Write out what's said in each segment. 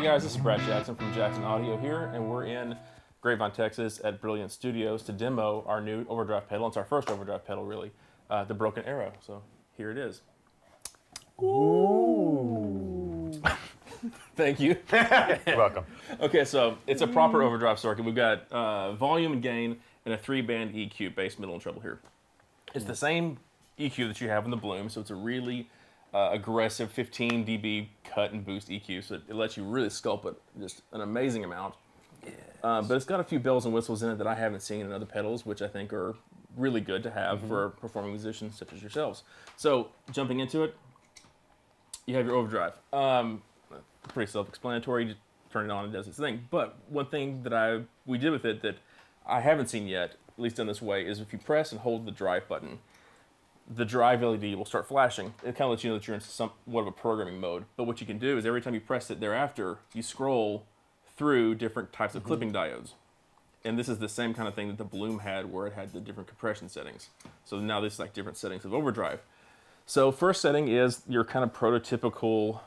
Hey guys, this is Brad Jackson from Jackson Audio here, and we're in Grapevine, Texas at Brilliant Studios to demo our new Overdrive pedal. It's our first Overdrive pedal, really, the Broken Arrow. So here it is. Ooh. Thank you. You're welcome. Okay, so it's a proper Overdrive circuit. We've got volume and gain and a 3-band EQ, bass, middle, and treble here. It's the same EQ that you have in the Bloom, so it's a really aggressive 15 dB cut and boost EQ, so it lets you really sculpt it just an amazing amount. Yes. But it's got a few bells and whistles in it that I haven't seen in other pedals, which I think are really good to have for performing musicians such as yourselves. So jumping into it, you have your Overdrive. Pretty self-explanatory. You just turn it on and it does its thing. But one thing that we did with it that I haven't seen yet, at least done this way, is if you press and hold the drive button, the drive LED will start flashing. It kind of lets you know that you're in somewhat of a programming mode. But what you can do is every time you press it thereafter, you scroll through different types of clipping diodes. And this is the same kind of thing that the Bloom had, where it had the different compression settings. So now this is like different settings of Overdrive. So first setting is your kind of prototypical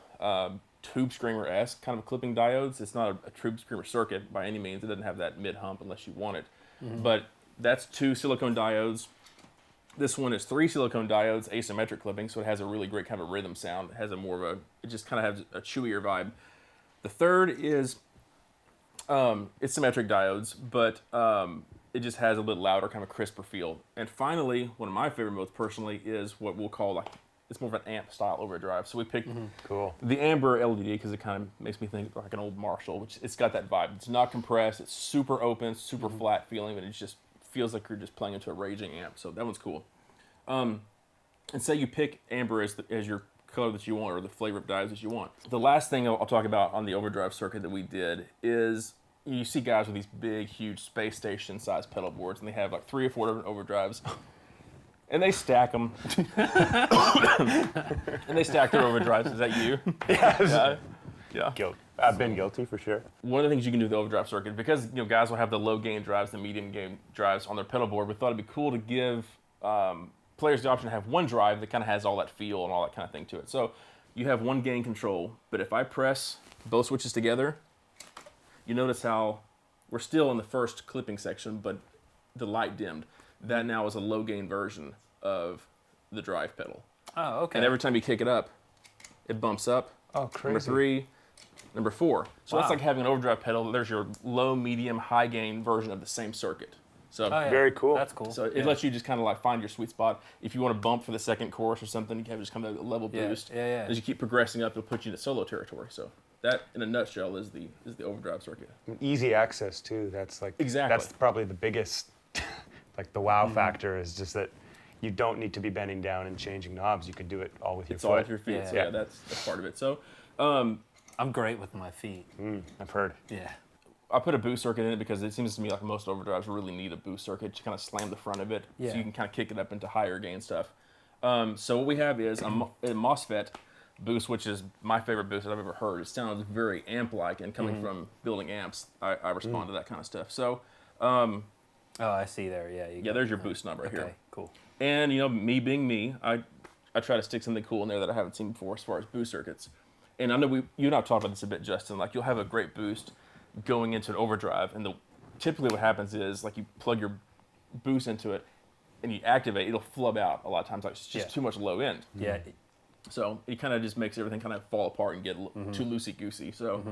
tube screamer-esque kind of clipping diodes. It's not a tube screamer circuit by any means. It doesn't have that mid-hump unless you want it. But that's 2 silicone diodes. This one is 3 silicone diodes, asymmetric clipping, so it has a really great kind of rhythm sound. It has it just kind of has a chewier vibe. The third is, it's symmetric diodes, but it just has a little louder, kind of crisper feel. And finally, one of my favorite modes personally is what we'll call it's more of an amp style Overdrive. So we picked the Amber LED because it kind of makes me think like an old Marshall, which it's got that vibe. It's not compressed, it's super open, super flat feeling, and it just feels like you're just playing into a raging amp. So that one's cool. And say you pick Amber as your color that you want or the flavor of diodes that you want. The last thing I'll talk about on the Overdrive circuit that we did is you see guys with these big, huge space station sized pedal boards, and they have like 3 or 4 different Overdrives. And they stack them. And they stack their Overdrives. Is that you? Yes. Yeah. Guilty. I've been guilty for sure. One of the things you can do with the Overdrive circuit, because guys will have the low gain drives, the medium gain drives on their pedal board, we thought it'd be cool to give players the option to have one drive that kind of has all that feel and all that kind of thing to it. So you have one gain control, but if I press both switches together, you notice how we're still in the first clipping section, but the light dimmed. That now is a low gain version of the drive pedal. Oh, okay. And every time you kick it up, it bumps up. Oh, crazy. Number 3, number 4. So it's like having an Overdrive pedal. There's your low, medium, high gain version of the same circuit. So very cool. That's cool. So it lets you just kind of like find your sweet spot. If you want to bump for the second chorus or something, you can have just kind of a level boost. Yeah. As you keep progressing up, it'll put you into solo territory. So that, in a nutshell, is the Overdrive circuit. Easy access too. That's like That's probably the biggest, like the wow factor is just that you don't need to be bending down and changing knobs. You can do it all with your foot. It's all with your feet. Yeah. So yeah, that's part of it. So I'm great with my feet. I've heard. Yeah. I put a boost circuit in it because it seems to me like most Overdrives really need a boost circuit to kind of slam the front of it, so you can kind of kick it up into higher gain stuff. So what we have is a MOSFET boost, which is my favorite boost that I've ever heard. It sounds very amp-like, and coming from building amps, I respond to that kind of stuff. So, oh, I see there. Yeah. there's your boost number here. Okay, cool. And me being me, I try to stick something cool in there that I haven't seen before as far as boost circuits. And I know you and I've talked about this a bit, Justin. Like, you'll have a great boost going into an Overdrive, and typically what happens is like you plug your boost into it and you activate, it'll flub out a lot of times. Like it's just too much low end. Yeah. So it kind of just makes everything kind of fall apart and get too loosey goosey. So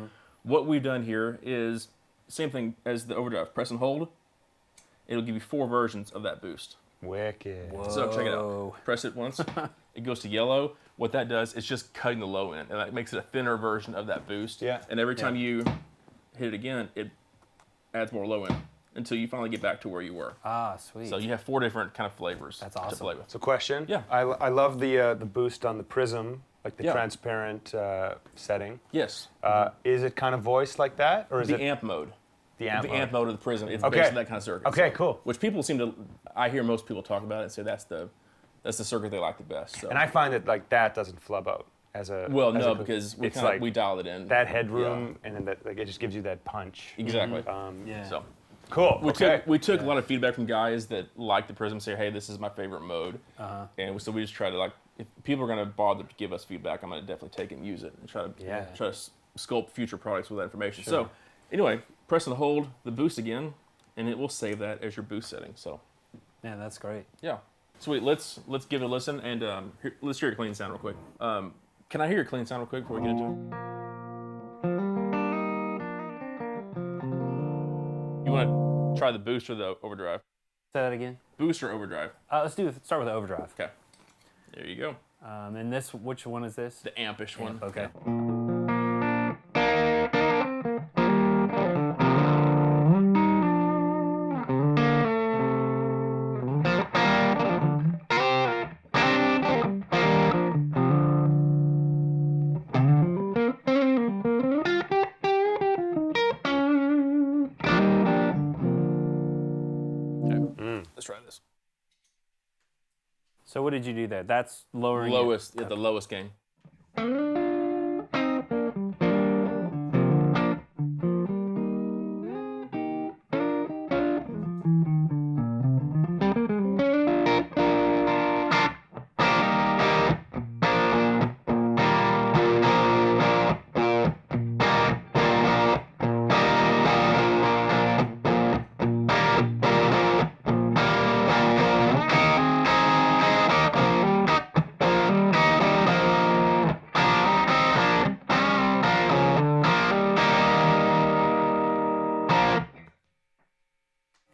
what we've done here is same thing as the Overdrive. Press and hold. It'll give you 4 versions of that boost. Wicked. Whoa. So check it out. Press it once. It goes to yellow. What that does is just cutting the low end, and that makes it a thinner version of that boost. Yeah. And every time you hit it again, it adds more low end until you finally get back to where you were. Ah, sweet. So you have 4 different kind of flavors That's to awesome. play with. So question. Yeah. I love the boost on the Prism, like the Yeah. transparent setting. Yes. Is it kind of voiced like that, or is The it amp mode. the amp? The amp mode of the Prism. It's Okay. based on that kind of circuit. Okay, So, cool. Which people seem to, I hear most people talk about it and say that's the circuit they like the best. So. And I find that like that doesn't flub out as a. Well, as no, a- because it's like we dialed it in. that headroom, and then it just gives you that punch. Exactly. Yeah. So Cool. we took a lot of feedback from guys that like the Prism, say, hey, this is my favorite mode. And so we just try to, like, if people are going to bother to give us feedback, I'm going to definitely take it and use it and try to sculpt future products with that information. So anyway, press and hold the boost again, and it will save that as your boost setting. So, Man, that's great. yeah, sweet. Let's give it a listen, and let's hear your clean sound real quick. Can I hear your clean sound real quick before we get into it? You want to try the boost or the overdrive? Say that again. Boost or overdrive? Let's start with the overdrive. Okay. There you go. And this, which one is this? The ampish one. Okay. Let's try this. So what did you do there? That's lowering Lowest, the lowest gain.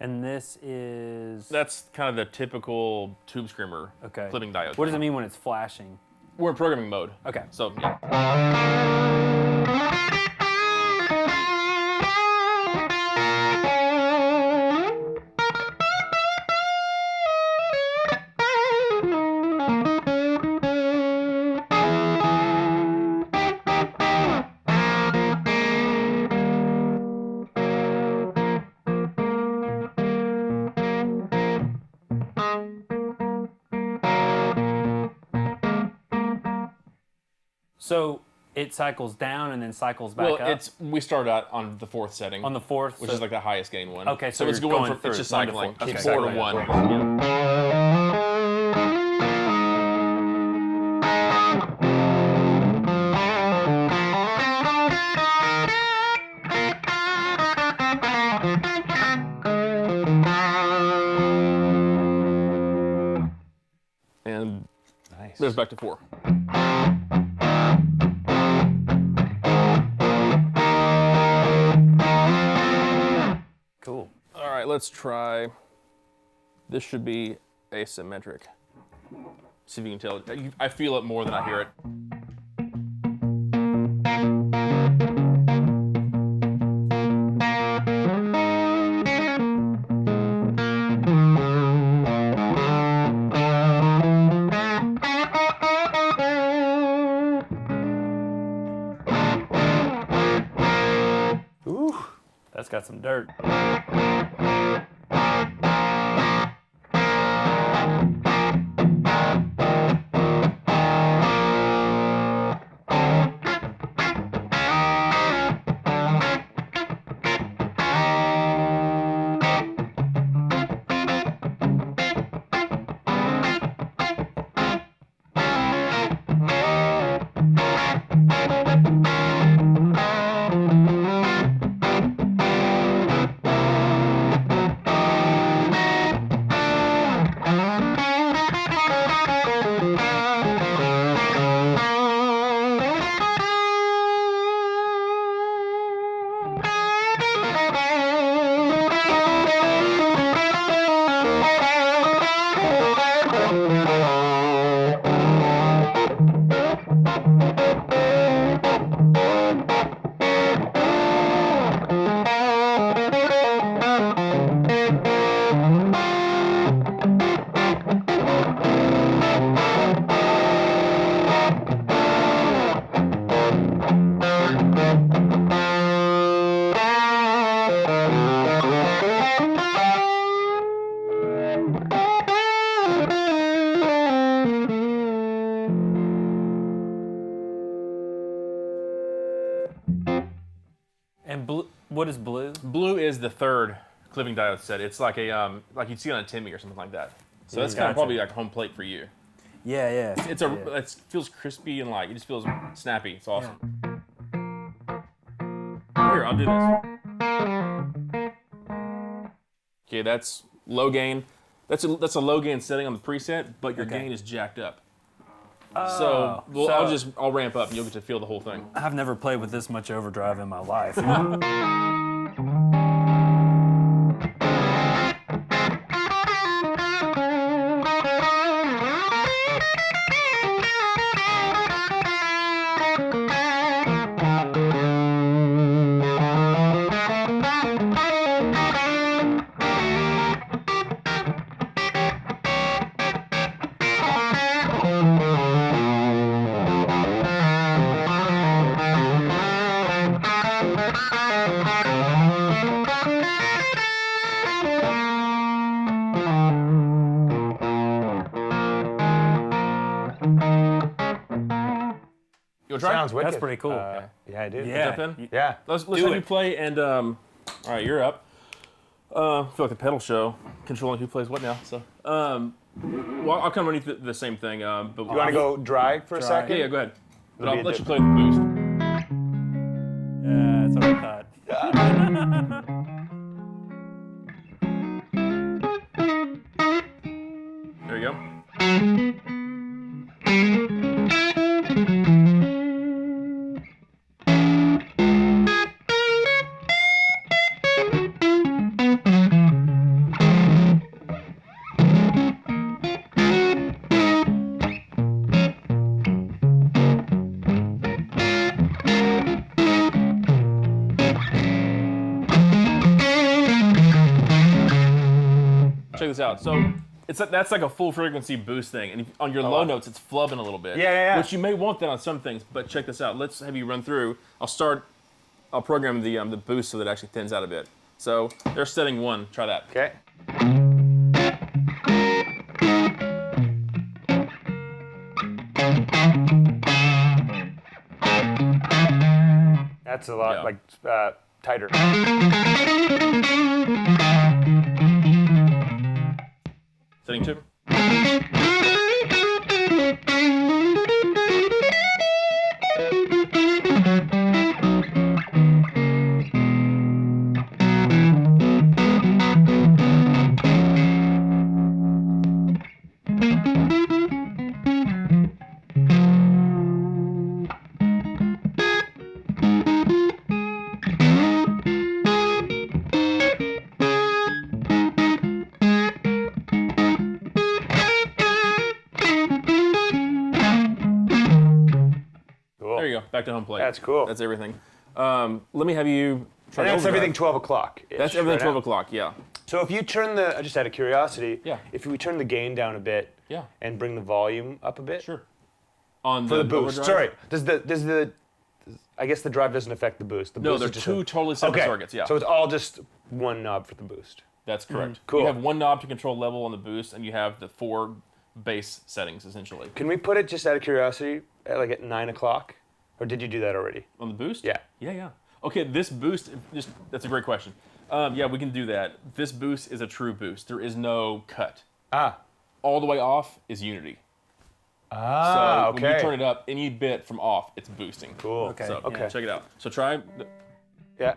And this is... That's kind of the typical tube screamer clipping diode. What does it mean when it's flashing? We're in programming mode. Okay. So, yeah. So it cycles down and then cycles back up? We started out on the fourth setting. On the fourth? Which is like the highest gain one. Okay, so it's you're going going from, it's just through 1 to cycling. 4. Keep Okay. 4 to 1. Yeah. And there's back to 4. Cool. All right, let's try. This should be asymmetric. See if you can tell. I feel it more than I hear it. Ooh, that's got some dirt. And blue, what is blue? Blue is the third clipping diode set. It's like a like you'd see on a Timmy or something like that. So that's kind of probably like home plate for you. Yeah, yeah. It feels crispy and like it just feels snappy. It's awesome. Yeah. Here, I'll do this. Okay, that's low gain. That's a low gain setting on the preset, but your gain is jacked up. So I'll ramp up and you'll get to feel the whole thing. I've never played with this much overdrive in my life. Sounds wicked. That's pretty cool. Yeah, I do. Yeah. Jump in? Yeah. Let's have you play and all right, you're up. I feel like the pedal show, controlling who plays what now. So well, I'll kind of run you the same thing. But You want to go dry for a second? Yeah, go ahead. But It'll I'll be a let you play the boost. Yeah, that's what I thought. There you go. Check this out. So that's like a full frequency boost thing, and on your low notes, it's flubbing a little bit. Yeah. Which you may want that on some things, but check this out. Let's have you run through. I'll program the boost so that it actually thins out a bit. So there's setting 1. Try that. Okay. That's a lot tighter. Setting 2. There you go. Back to home plate. That's cool. That's everything. Let me have you try And that's overdrive. everything 12 o'clock. That's everything 12 o'clock, yeah. So if you turn just out of curiosity, if we turn the gain down a bit and bring the volume up a bit. Sure. On For the boost. overdrive? Sorry. I guess the drive doesn't affect the boost. The No, boost they're is just two totally separate circuits, yeah. So it's all just one knob for the boost. That's correct. Cool. You have one knob to control level on the boost, and you have the 4 bass settings, essentially. Can we put it, just out of curiosity, at 9 o'clock? Or did you do that already? On the boost? Yeah. Yeah. Okay, this boost, that's a great question. Yeah, we can do that. This boost is a true boost. There is no cut. All the way off is unity. So when you turn it up, any bit from off, it's boosting. Cool. Okay. So Okay. check it out. So try. Yeah.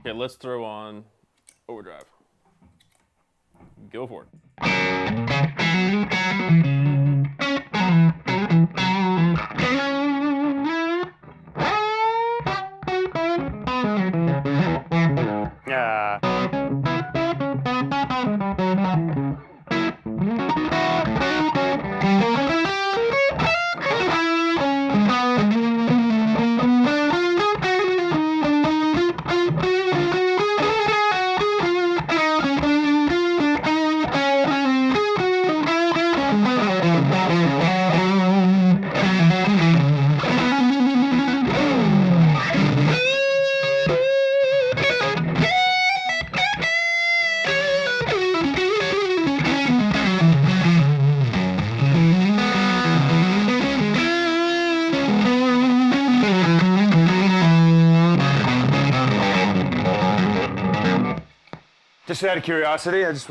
Okay, let's throw on overdrive. Go for it. Yeah. Just out of curiosity, I just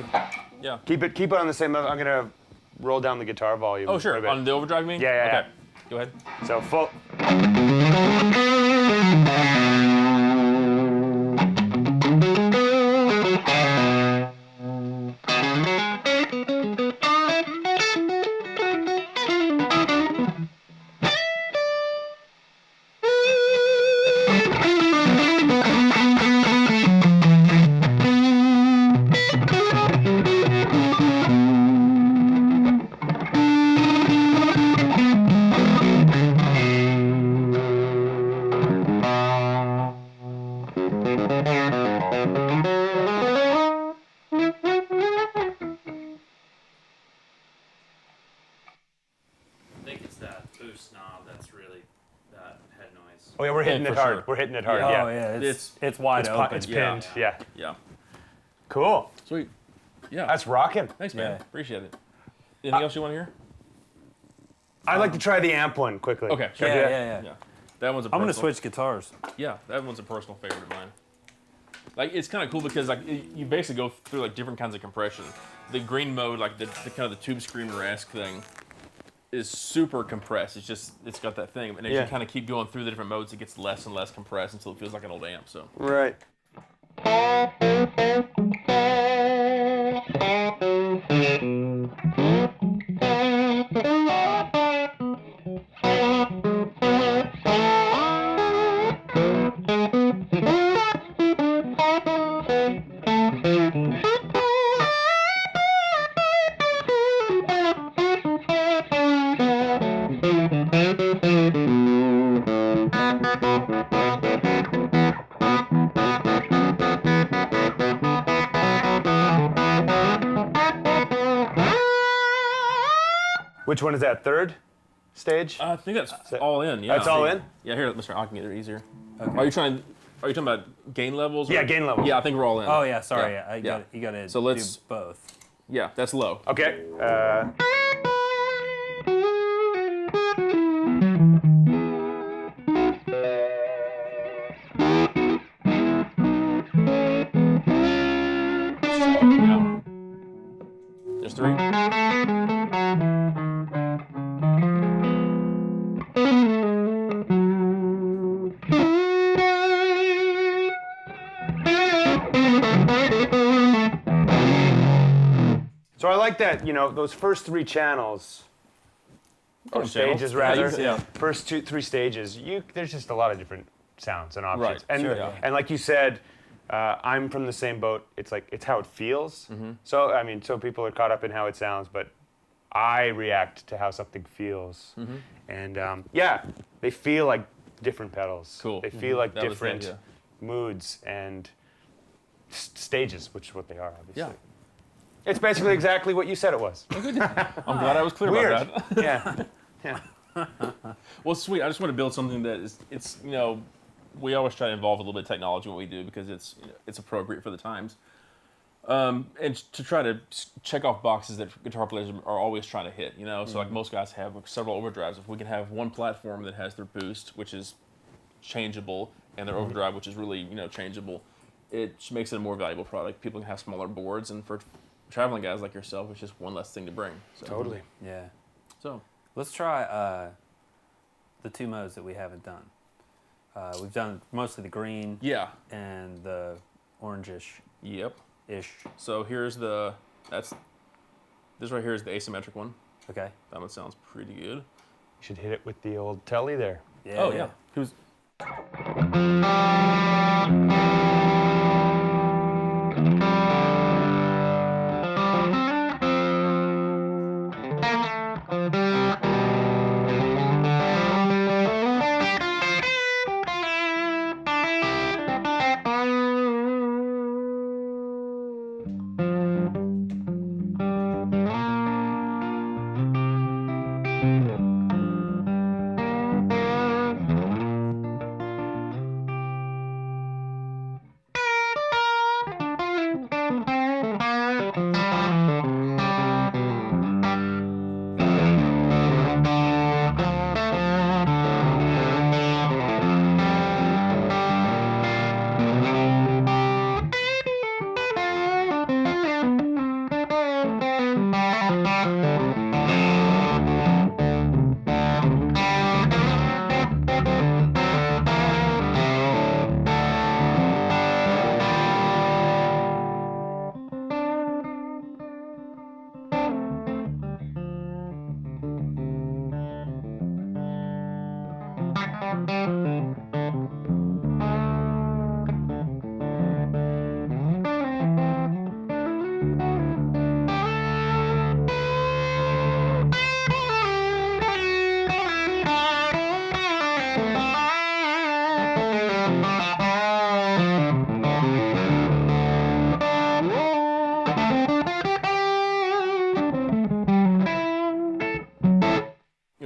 Yeah. keep it on the same level. I'm gonna roll down the guitar volume. Oh, sure. quite a bit. On the overdrive, you mean? Yeah, yeah, Okay. Go ahead. So full. I think it's that boost knob that's really that head noise. Oh yeah, we're hitting for it hard. sure. We're hitting it hard. Yeah. Yeah. Oh yeah, it's It's- wide It's, open. it's Yeah. pinned. Yeah. Yeah. Cool. Sweet. Yeah. That's rocking. Thanks, man. Yeah. Appreciate it. Anything else you want to hear? I'd like to try the amp one quickly. Okay. Can I Yeah, do that? yeah. Yeah. That one's a I'm gonna personal- switch guitars. Yeah, that one's a personal favorite of mine. Like, it's kind of cool because like you basically go through like different kinds of compression. The green mode, like the kind of the tube screamer-esque thing, is super compressed. It's got that thing, and as Yeah. you kind of keep going through the different modes, it gets less and less compressed until it feels like an old amp. So Right. Which one is that? Third stage? I think that's all in. Yeah, That's all in? Yeah, here, Mr. I can get it easier. Okay. Are you talking about gain levels? Yeah, gain levels. Yeah, I think we're all in. Oh yeah, sorry. Yeah. You gotta So let's- do both. Yeah, that's low. Okay. Yeah. There's three. So I like that, those first three channels, or stages rather. Yeah. First three stages, there's just a lot of different sounds and options. Right, And sure, yeah. and like you said, I'm from the same boat. It's like it's how it feels. So I mean, so people are caught up in how it sounds, but I react to how something feels. And yeah, they feel like different pedals. Cool. They feel like That was the different idea. moods and stages, which is what they are, obviously. Yeah. It's basically exactly what you said it was. I'm glad I was clear Weird. about that. Yeah. Yeah. Well, sweet. I just want to build something that it's we always try to involve a little bit of technology in what we do because it's appropriate for the times. And to try to check off boxes that guitar players are always trying to hit, So like most guys have several overdrives. If we can have one platform that has their boost, which is changeable, and their overdrive, which is really changeable, it just makes it a more valuable product. People can have smaller boards, and for traveling guys like yourself, it's just one less thing to bring. So, Totally. Yeah. So Let's try the two modes that we haven't done. We've done mostly the green yeah. and the orangish-ish. Yep. So here's this right here is the asymmetric one. Okay. That one sounds pretty good. You should hit it with the old telly there. Yeah. Oh yeah. Who's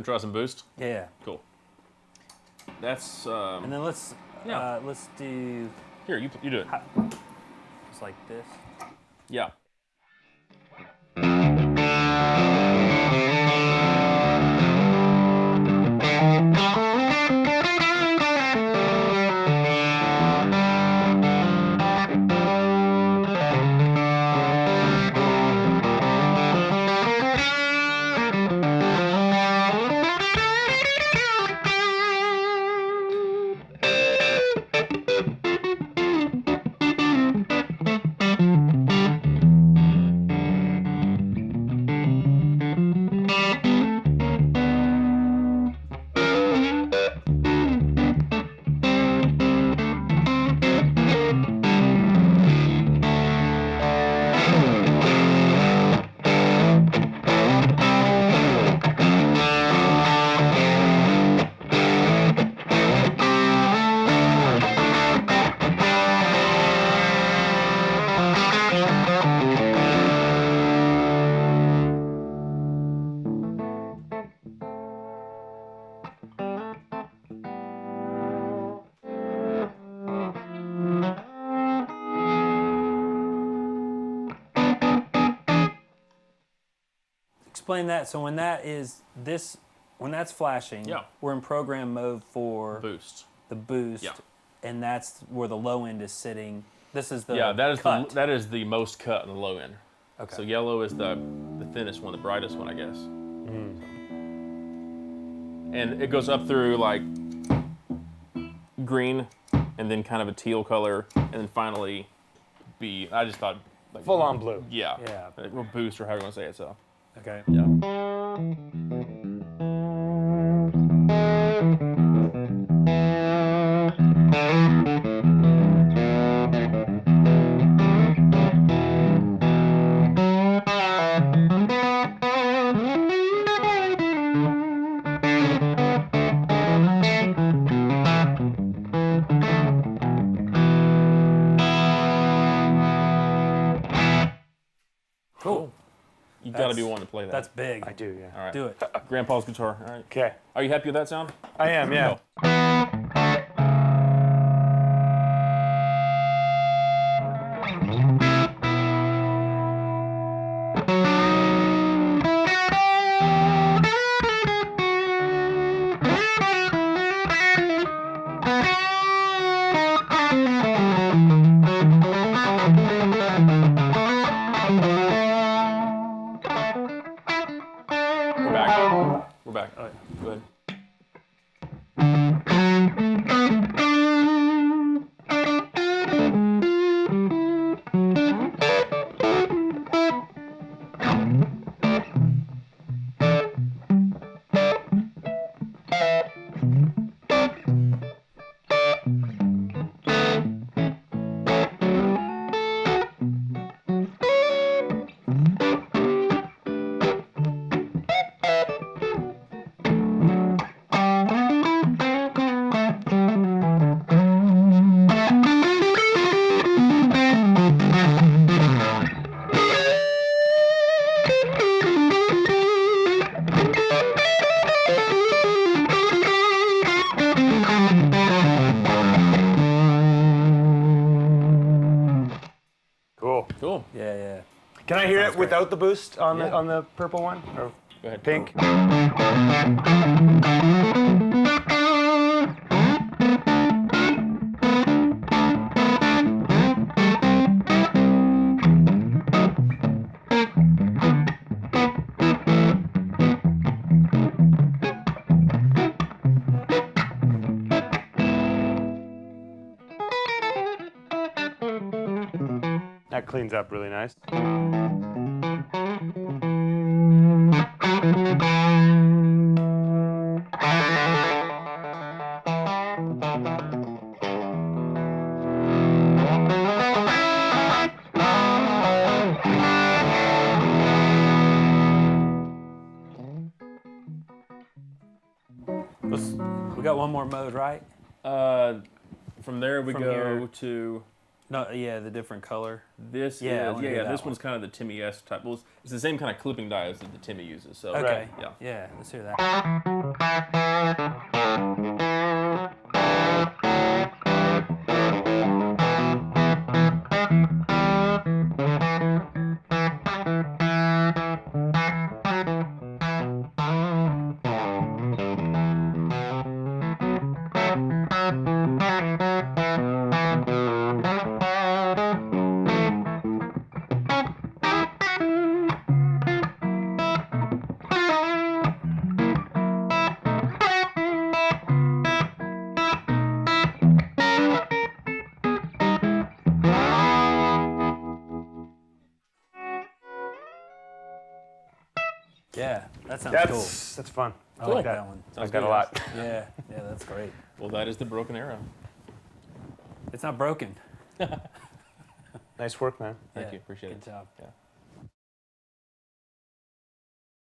Gonna try some boost. Yeah. Cool. That's And then let's do here. You do it. just like this. Yeah. Explain that. So when that's flashing, Yeah. we're in program mode for Boost. the boost, Yeah. and that's where the low end is sitting. This is the that is the most cut on the low end. Okay. So yellow is the thinnest one, the brightest one, I guess. And it goes up through like green, and then kind of a teal color, and then finally I just thought like Full on blue. Yeah. Yeah. Or boost or however you want to say it. So Okay. yeah. Cool. You got to be one to play that. That's big. I do, yeah. All right. Do it. Grandpa's guitar. All right. Okay. Are you happy with that sound? I am, yeah. We're back. We're back. All right. Go ahead. Cool. Cool. Yeah, yeah. Can I hear it Sounds great. without the boost on Yeah. the purple one? Or Go ahead. pink? That cleans up really nice. We got one more mode, right? From there we From go here. to No, yeah, the different color. This Yeah, I is wanna hear that this one. one's kind of the Timmy-esque type. Well, it's the same kind of clipping diodes that the Timmy uses. So Okay. yeah. Yeah, let's hear that. Yeah, that sounds cool. That's fun. I like that one. I like that a lot. Yeah, that's great. Well, that is the Broken Arrow. It's not broken. Nice work, man. Thank Yeah, you. Appreciate it. Good job. Yeah.